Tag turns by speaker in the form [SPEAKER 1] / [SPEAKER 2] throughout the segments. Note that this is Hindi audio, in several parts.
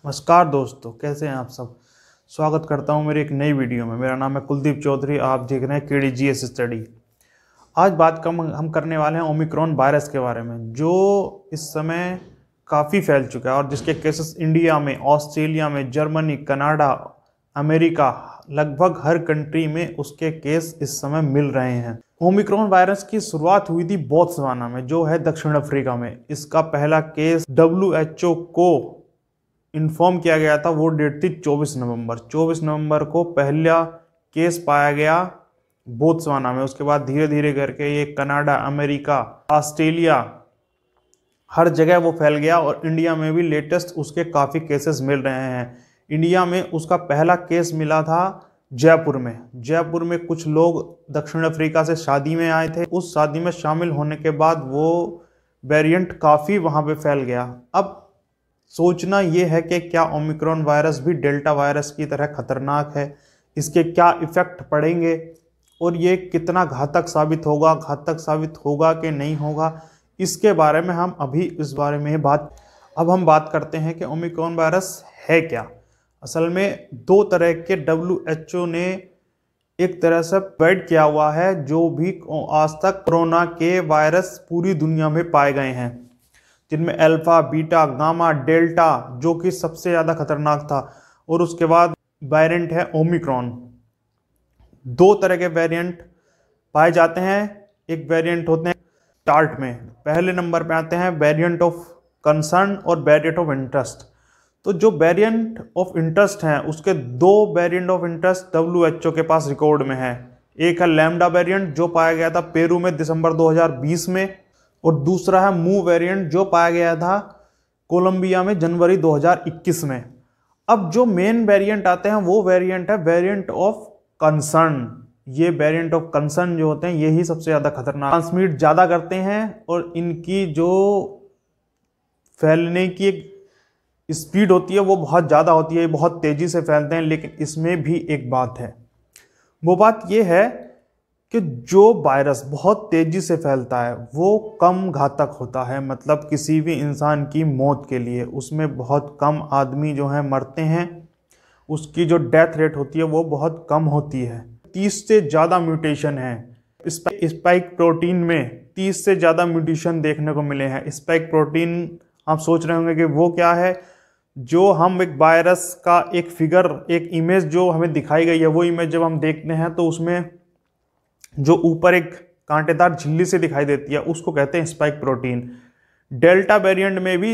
[SPEAKER 1] नमस्कार दोस्तों, कैसे हैं आप सब। स्वागत करता हूं मेरी एक नई वीडियो में। मेरा नाम है कुलदीप चौधरी। आप देख रहे हैं KDGS स्टडी। आज बात हम करने वाले हैं ओमिक्रॉन वायरस के बारे में, जो इस समय काफ़ी फैल चुका है और जिसके केसेस इंडिया में, ऑस्ट्रेलिया में, जर्मनी, कनाडा, अमेरिका, लगभग हर कंट्री में उसके केस इस समय मिल रहे हैं। ओमिक्रॉन वायरस की शुरुआत हुई थी बोत्सवाना में, जो है दक्षिण अफ्रीका में। इसका पहला केस WHO को इन्फॉर्म किया गया था। वो डेट थी 24 नवंबर। 24 नवंबर को पहला केस पाया गया बोत्सवाना में। उसके बाद धीरे धीरे करके ये कनाडा, अमेरिका, ऑस्ट्रेलिया, हर जगह वो फैल गया और इंडिया में भी लेटेस्ट उसके काफ़ी केसेस मिल रहे हैं। इंडिया में उसका पहला केस मिला था जयपुर में। जयपुर में कुछ लोग दक्षिण अफ्रीका से शादी में आए थे। उस शादी में शामिल होने के बाद वो वेरिएंट काफ़ी वहाँ पे फैल गया। अब सोचना ये है कि क्या ओमिक्रॉन वायरस भी डेल्टा वायरस की तरह खतरनाक है, इसके क्या इफ़ेक्ट पड़ेंगे और ये कितना घातक साबित होगा कि नहीं होगा, इसके बारे में हम अभी इस बारे में अब हम बात करते हैं कि ओमिक्रॉन वायरस है क्या। असल में दो तरह के WHO ने एक तरह से डिवाइड किया हुआ है जो भी आज तक कोरोना के वायरस पूरी दुनिया में पाए गए हैं, जिनमें अल्फा, बीटा, गामा, डेल्टा जो कि सबसे ज़्यादा खतरनाक था, और उसके बाद वेरिएंट है ओमिक्रॉन। दो तरह के वेरिएंट पाए जाते हैं। एक वेरिएंट होते हैं स्टार्ट में, पहले नंबर पे आते हैं वेरिएंट ऑफ कंसर्न और वेरिएंट ऑफ इंटरेस्ट। तो जो वेरिएंट ऑफ इंटरेस्ट हैं उसके दो वेरिएंट ऑफ इंटरेस्ट WHO के पास रिकॉर्ड में है। एक है लैम्डा वेरिएंट जो पाया गया था पेरू में दिसंबर 2020 में, और दूसरा है मू वेरिएंट जो पाया गया था कोलंबिया में जनवरी 2021 में। अब जो मेन वेरिएंट आते हैं वो वेरिएंट है वेरिएंट ऑफ कंसर्न। ये वेरिएंट ऑफ कंसर्न जो होते हैं यही सबसे ज़्यादा खतरनाक, ट्रांसमिट ज़्यादा करते हैं और इनकी जो फैलने की एक स्पीड होती है वो बहुत ज़्यादा होती है, बहुत तेज़ी से फैलते हैं। लेकिन इसमें भी एक बात है, वो बात ये है कि जो वायरस बहुत तेजी से फैलता है वो कम घातक होता है। मतलब किसी भी इंसान की मौत के लिए उसमें बहुत कम आदमी जो है मरते हैं, उसकी जो डेथ रेट होती है वो बहुत कम होती है। 30 से ज़्यादा म्यूटेशन है स्पाइक प्रोटीन में, 30 से ज़्यादा म्यूटेशन देखने को मिले हैं। स्पाइक प्रोटीन आप सोच रहे होंगे कि वो क्या है। जो हम एक वायरस का एक फिगर, एक इमेज जो हमें दिखाई गई है, वो इमेज जब हम देखते हैं तो उसमें जो ऊपर एक कांटेदार झिल्ली से दिखाई देती है उसको कहते हैं स्पाइक प्रोटीन। डेल्टा वेरिएंट में भी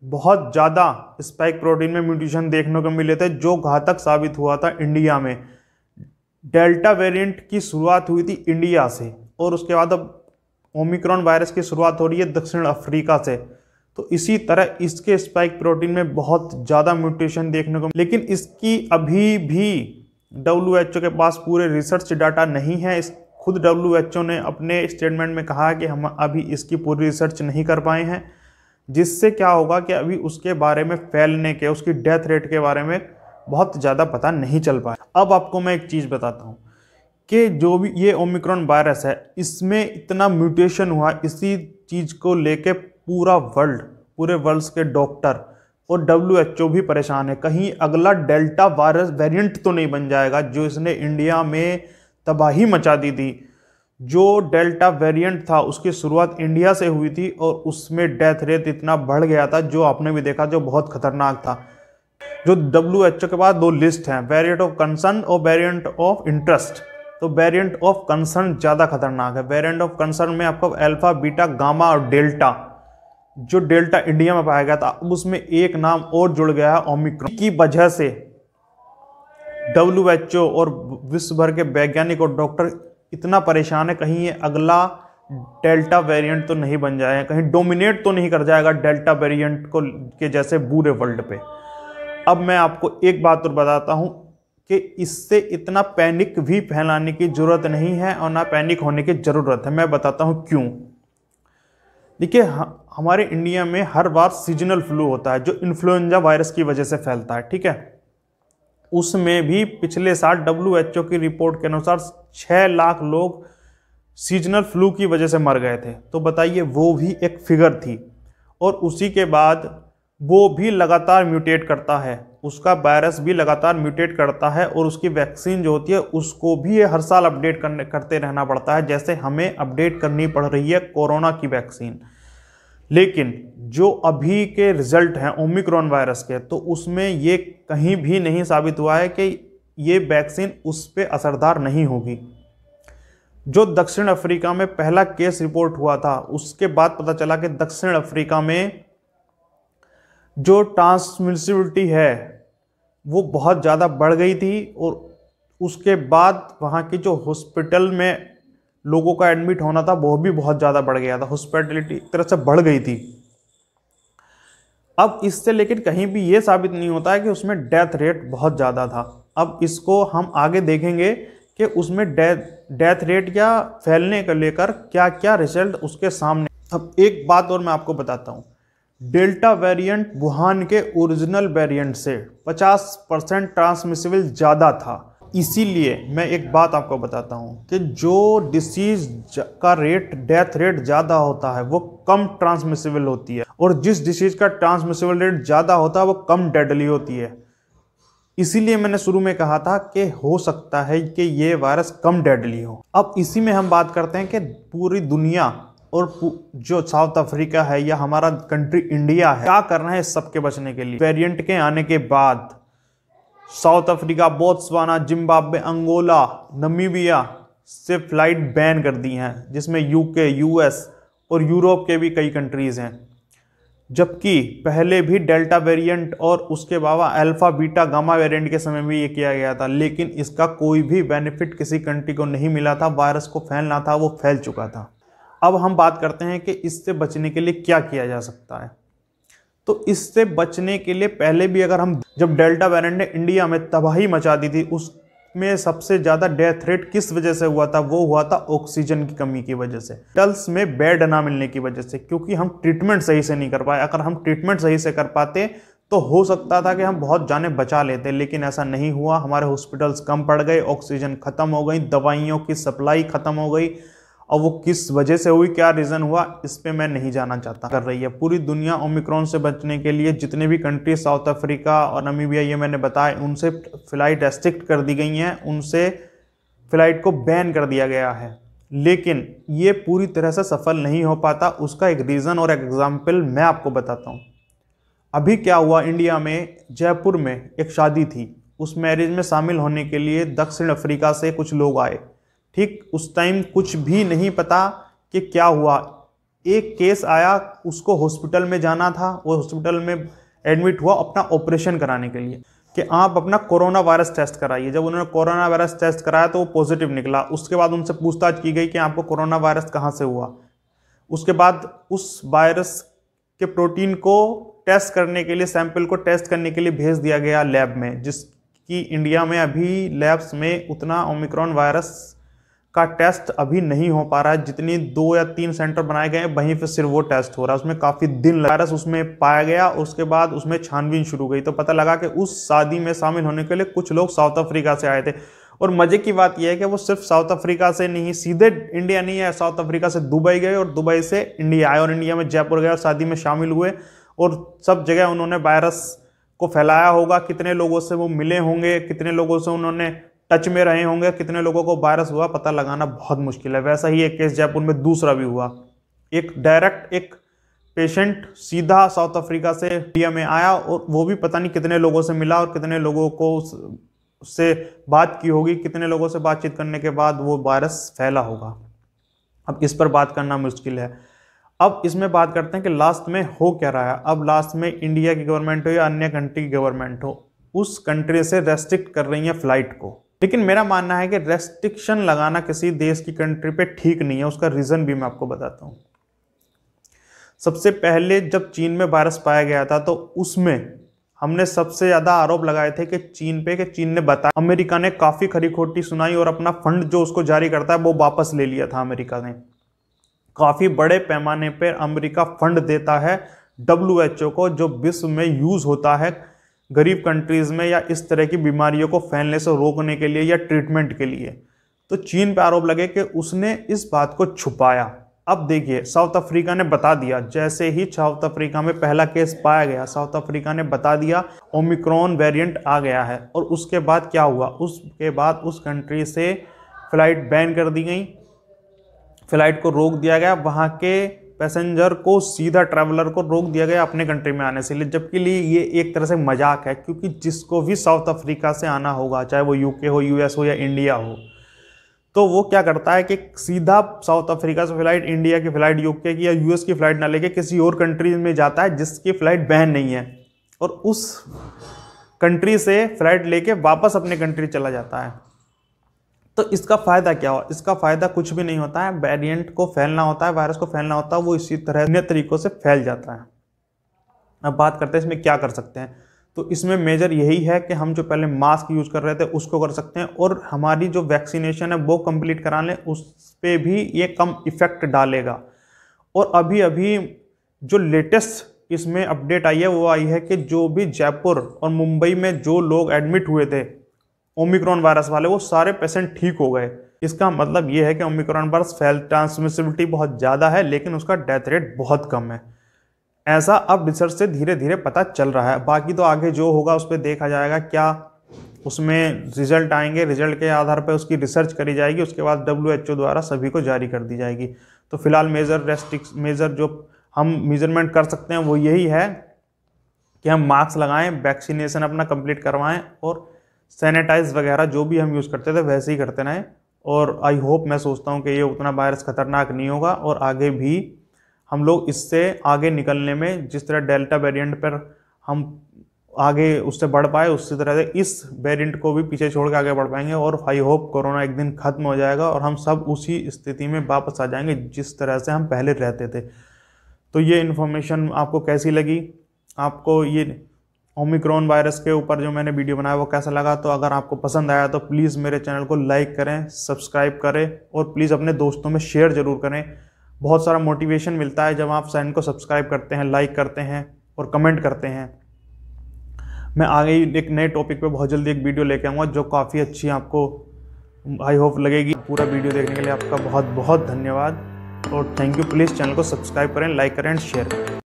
[SPEAKER 1] बहुत ज़्यादा स्पाइक प्रोटीन में म्यूटेशन देखने को मिले थे जो घातक साबित हुआ था इंडिया में। डेल्टा वेरिएंट की शुरुआत हुई थी इंडिया से और उसके बाद अब ओमिक्रॉन वायरस की शुरुआत हो रही है दक्षिण अफ्रीका से। तो इसी तरह इसके स्पाइक प्रोटीन में बहुत ज़्यादा म्यूटेशन देखने को, लेकिन इसकी अभी भी WHO के पास पूरे रिसर्च डाटा नहीं है। खुद WHO ने अपने स्टेटमेंट में कहा कि हम अभी इसकी पूरी रिसर्च नहीं कर पाए हैं, जिससे क्या होगा कि अभी उसके बारे में फैलने के, उसकी डेथ रेट के बारे में बहुत ज़्यादा पता नहीं चल पाया। अब आपको मैं एक चीज़ बताता हूँ कि जो भी ये ओमिक्रॉन वायरस है इसमें इतना म्यूटेशन हुआ, इसी चीज़ को लेके पूरे वर्ल्ड के डॉक्टर और WHO भी परेशान है। कहीं अगला डेल्टा वायरस वेरिएंट तो नहीं बन जाएगा जो इसने इंडिया में तबाही मचा दी थी। जो डेल्टा वेरिएंट था उसकी शुरुआत इंडिया से हुई थी और उसमें डेथ रेट इतना बढ़ गया था जो आपने भी देखा, जो बहुत खतरनाक था। जो WHO के पास दो लिस्ट हैं, वेरिएंट ऑफ कंसर्न और वेरिएंट ऑफ इंटरेस्ट। तो वेरिएंट ऑफ कंसर्न ज़्यादा खतरनाक है। वेरिएंट ऑफ कंसर्न में आपको अल्फा, बीटा, गामा और डेल्टा, जो डेल्टा इंडिया में पाया गया था, अब उसमें एक नाम और जुड़ गया है ओमिक्रॉन की वजह से। WHO और विश्व भर के वैज्ञानिक और डॉक्टर इतना परेशान है कहीं ये अगला डेल्टा वेरिएंट तो नहीं बन जाए, कहीं डोमिनेट तो नहीं कर जाएगा डेल्टा वेरिएंट को के जैसे पूरे वर्ल्ड पे। अब मैं आपको एक बात और बताता हूँ कि इससे इतना पैनिक भी फैलाने की ज़रूरत नहीं है और ना पैनिक होने की ज़रूरत है। मैं बताता हूँ क्यों। देखिए, हमारे इंडिया में हर बार सीजनल फ्लू होता है जो इन्फ्लुएंजा वायरस की वजह से फैलता है, ठीक है। उसमें भी पिछले साल WHO की रिपोर्ट के अनुसार 6 लाख लोग सीजनल फ्लू की वजह से मर गए थे। तो बताइए, वो भी एक फिगर थी। और उसी के बाद वो भी लगातार म्यूटेट करता है, उसका वायरस भी लगातार म्यूटेट करता है और उसकी वैक्सीन जो होती है उसको भी ये हर साल अपडेट करते रहना पड़ता है, जैसे हमें अपडेट करनी पड़ रही है कोरोना की वैक्सीन। लेकिन जो अभी के रिजल्ट हैं ओमिक्रॉन वायरस के, तो उसमें ये कहीं भी नहीं साबित हुआ है कि ये वैक्सीन उस पर असरदार नहीं होगी। जो दक्षिण अफ्रीका में पहला केस रिपोर्ट हुआ था, उसके बाद पता चला कि दक्षिण अफ्रीका में जो ट्रांसमिसिबिलिटी है वो बहुत ज़्यादा बढ़ गई थी और उसके बाद वहाँ की जो हॉस्पिटल में लोगों का एडमिट होना था वो भी बहुत ज़्यादा बढ़ गया था, हॉस्पिटलिटी एक तरह से बढ़ गई थी। अब इससे लेकिन कहीं भी ये साबित नहीं होता है कि उसमें डेथ रेट बहुत ज़्यादा था। अब इसको हम आगे देखेंगे कि उसमें डेथ रेट या फैलने को लेकर क्या क्या रिजल्ट उसके सामने। अब एक बात और मैं आपको बताता हूँ, डेल्टा वेरिएंट वुहान के ओरिजिनल वेरिएंट से 50% ट्रांसमिसिबल ज़्यादा था। इसीलिए मैं एक बात आपको बताता हूँ कि जो डिसीज का रेट, डेथ रेट ज़्यादा होता है वो कम ट्रांसमिसिबल होती है, और जिस डिसीज का ट्रांसमिसिबल रेट ज़्यादा होता है वो कम डेडली होती है। इसीलिए मैंने शुरू में कहा था कि हो सकता है कि ये वायरस कम डेडली हो। अब इसी में हम बात करते हैं कि पूरी दुनिया और जो साउथ अफ्रीका है या हमारा कंट्री इंडिया है, क्या करना है इस सब के बचने के लिए। वेरिएंट के आने के बाद South Africa, Botswana, Zimbabwe, Angola, Namibia से फ्लाइट बैन कर दी हैं, जिसमें यूके, यूएस और यूरोप के भी कई कंट्रीज़ हैं। जबकि पहले भी डेल्टा वेरिएंट और उसके अलावा अल्फा, बीटा, गामा वेरिएंट के समय भी ये किया गया था, लेकिन इसका कोई भी बेनिफिट किसी कंट्री को नहीं मिला था। वायरस को फैलना था, वो फैल चुका था। अब हम बात करते हैं कि इससे बचने के लिए क्या किया जा सकता है। तो इससे बचने के लिए पहले भी अगर हम, जब डेल्टा वेरिएंट ने इंडिया में तबाही मचा दी थी, उसमें सबसे ज़्यादा डेथ रेट किस वजह से हुआ था? वो हुआ था ऑक्सीजन की कमी की वजह से, हॉस्पिटल्स में बेड ना मिलने की वजह से, क्योंकि हम ट्रीटमेंट सही से नहीं कर पाए। अगर हम ट्रीटमेंट सही से कर पाते तो हो सकता था कि हम बहुत जानें बचा लेते, लेकिन ऐसा नहीं हुआ। हमारे हॉस्पिटल्स कम पड़ गए, ऑक्सीजन खत्म हो गई, दवाइयों की सप्लाई खत्म हो गई। और वो किस वजह से हुई, क्या रीज़न हुआ, इस पे मैं नहीं जाना चाहता। कर रही है पूरी दुनिया ओमिक्रॉन से बचने के लिए, जितने भी कंट्री, साउथ अफ्रीका और नमीबिया ये मैंने बताया, उनसे फ़्लाइट रेस्ट्रिक्ट कर दी गई हैं, उनसे फ़्लाइट को बैन कर दिया गया है। लेकिन ये पूरी तरह से सफल नहीं हो पाता। उसका एक रीज़न और एक एग्जाम्पल मैं आपको बताता हूँ। अभी क्या हुआ, इंडिया में जयपुर में एक शादी थी, उस मैरिज में शामिल होने के लिए दक्षिण अफ्रीका से कुछ लोग आए। ठीक उस टाइम कुछ भी नहीं पता कि क्या हुआ। एक केस आया, उसको हॉस्पिटल में जाना था, वो हॉस्पिटल में एडमिट हुआ अपना ऑपरेशन कराने के लिए कि आप अपना कोरोना वायरस टेस्ट कराइए। जब उन्होंने कोरोना वायरस टेस्ट कराया तो वो पॉजिटिव निकला। उसके बाद उनसे पूछताछ की गई कि आपको कोरोना वायरस कहाँ से हुआ। उसके बाद उस वायरस के प्रोटीन को टेस्ट करने के लिए, सैंपल को टेस्ट करने के लिए भेज दिया गया लैब में, जिसकी इंडिया में अभी लैब्स में उतना ओमिक्रॉन वायरस का टेस्ट अभी नहीं हो पा रहा है। जितनी 2 या 3 सेंटर बनाए गए हैं वहीं पे सिर्फ वो टेस्ट हो रहा है। उसमें काफ़ी दिन वायरस उसमें पाया गया। उसके बाद उसमें छानबीन शुरू हुई तो पता लगा कि उस शादी में शामिल होने के लिए कुछ लोग साउथ अफ्रीका से आए थे। और मज़े की बात यह है कि वो सिर्फ साउथ अफ्रीका से नहीं, सीधे इंडिया नहीं है, साउथ अफ्रीका से दुबई गए और दुबई से इंडिया आए और इंडिया में जयपुर गए और शादी में शामिल हुए और सब जगह उन्होंने वायरस को फैलाया होगा। कितने लोगों से वो मिले होंगे, कितने लोगों से उन्होंने टच में रहे होंगे, कितने लोगों को वायरस हुआ, पता लगाना बहुत मुश्किल है। वैसा ही एक केस जयपुर में दूसरा भी हुआ। एक पेशेंट सीधा साउथ अफ्रीका से इंडिया में आया और वो भी पता नहीं कितने लोगों से मिला और कितने लोगों को से बात की होगी, कितने लोगों से बातचीत करने के बाद वो वायरस फैला होगा। अब इस पर बात करना मुश्किल है। अब इसमें बात करते हैं कि लास्ट में हो क्या रहा है। अब लास्ट में इंडिया की गवर्नमेंट हो या अन्य कंट्री की गवर्नमेंट हो, उस कंट्री से रेस्ट्रिक्ट कर रही है फ्लाइट को। लेकिन मेरा मानना है कि रेस्ट्रिक्शन लगाना किसी देश की कंट्री पे ठीक नहीं है। उसका रीज़न भी मैं आपको बताता हूँ। सबसे पहले जब चीन में वायरस पाया गया था तो उसमें हमने सबसे ज़्यादा आरोप लगाए थे कि चीन पे, कि चीन ने बताया, अमेरिका ने काफ़ी खरी खोटी सुनाई और अपना फंड जो उसको जारी करता है वो वापस ले लिया था। अमेरिका ने काफ़ी बड़े पैमाने पर अमेरिका फंड देता है WHO को, जो विश्व में यूज़ होता है गरीब कंट्रीज़ में या इस तरह की बीमारियों को फैलने से रोकने के लिए या ट्रीटमेंट के लिए। तो चीन पे आरोप लगे कि उसने इस बात को छुपाया। अब देखिए साउथ अफ्रीका ने बता दिया, जैसे ही साउथ अफ्रीका में पहला केस पाया गया, साउथ अफ्रीका ने बता दिया ओमिक्रॉन वेरिएंट आ गया है। और उसके बाद क्या हुआ, उसके बाद उस कंट्री से फ़्लाइट बैन कर दी गई, फ़्लाइट को रोक दिया गया, वहाँ के पैसेंजर को, सीधा ट्रैवलर को रोक दिया गया अपने कंट्री में आने से लिए। जबकि लिए ये एक तरह से मजाक है, क्योंकि जिसको भी साउथ अफ्रीका से आना होगा, चाहे वो यूके हो, यूएस हो या इंडिया हो, तो वो क्या करता है कि सीधा साउथ अफ्रीका से फ्लाइट, इंडिया की फ़्लाइट, यूके की या यूएस की फ़्लाइट ना लेके किसी और कंट्री में जाता है जिसकी फ़्लाइट बैन नहीं है, और उस कंट्री से फ़्लाइट लेके वापस अपने कंट्री चला जाता है। तो इसका फ़ायदा क्या हुआ, इसका फ़ायदा कुछ भी नहीं होता है। वेरिएंट को फैलना होता है, वायरस को फैलना होता है, वो इसी तरह अन्य तरीक़ों से फैल जाता है। अब बात करते हैं इसमें क्या कर सकते हैं। तो इसमें मेजर यही है कि हम जो पहले मास्क यूज़ कर रहे थे उसको कर सकते हैं, और हमारी जो वैक्सीनेशन है वो कंप्लीट करा लें, उस पर भी ये कम इफ़ेक्ट डालेगा। और अभी अभी जो लेटेस्ट इसमें अपडेट आई है वो आई है कि जो भी जयपुर और मुंबई में जो लोग एडमिट हुए थे ओमिक्रॉन वायरस वाले, वो सारे पेशेंट ठीक हो गए। इसका मतलब ये है कि ओमिक्रॉन वायरस ट्रांसमिसिबिलिटी बहुत ज़्यादा है, लेकिन उसका डेथ रेट बहुत कम है। ऐसा अब रिसर्च से धीरे धीरे पता चल रहा है। बाकी तो आगे जो होगा उस पर देखा जाएगा, क्या उसमें रिजल्ट आएंगे, रिजल्ट के आधार पर उसकी रिसर्च करी जाएगी, उसके बाद WHO द्वारा सभी को जारी कर दी जाएगी। तो फिलहाल मेजर जो हम मेजरमेंट कर सकते हैं वो यही है कि हम मास्क लगाएं, वैक्सीनेशन अपना कंप्लीट करवाएं, और सैनिटाइज वगैरह जो भी हम यूज़ करते थे वैसे ही करते रहें। और आई होप, मैं सोचता हूँ कि ये उतना वायरस खतरनाक नहीं होगा, और आगे भी हम लोग इससे आगे निकलने में, जिस तरह डेल्टा वेरिएंट पर हम आगे उससे बढ़ पाए, उसी तरह से इस वेरिएंट को भी पीछे छोड़ के आगे बढ़ पाएंगे। और आई होप कोरोना एक दिन खत्म हो जाएगा और हम सब उसी स्थिति में वापस आ जाएंगे जिस तरह से हम पहले रहते थे। तो ये इन्फॉर्मेशन आपको कैसी लगी, आपको ये ओमिक्रॉन वायरस के ऊपर जो मैंने वीडियो बनाया वो कैसा लगा? तो अगर आपको पसंद आया तो प्लीज़ मेरे चैनल को लाइक करें, सब्सक्राइब करें, और प्लीज़ अपने दोस्तों में शेयर ज़रूर करें। बहुत सारा मोटिवेशन मिलता है जब आप चैनल को सब्सक्राइब करते हैं, लाइक करते हैं और कमेंट करते हैं। मैं आगे एक नए टॉपिक पे बहुत जल्दी एक वीडियो लेके आऊँगा जो काफ़ी अच्छी आपको आई होप लगेगी। पूरा वीडियो देखने के लिए आपका बहुत बहुत धन्यवाद और थैंक यू। प्लीज़ चैनल को सब्सक्राइब करें, लाइक करें एंड शेयर करें।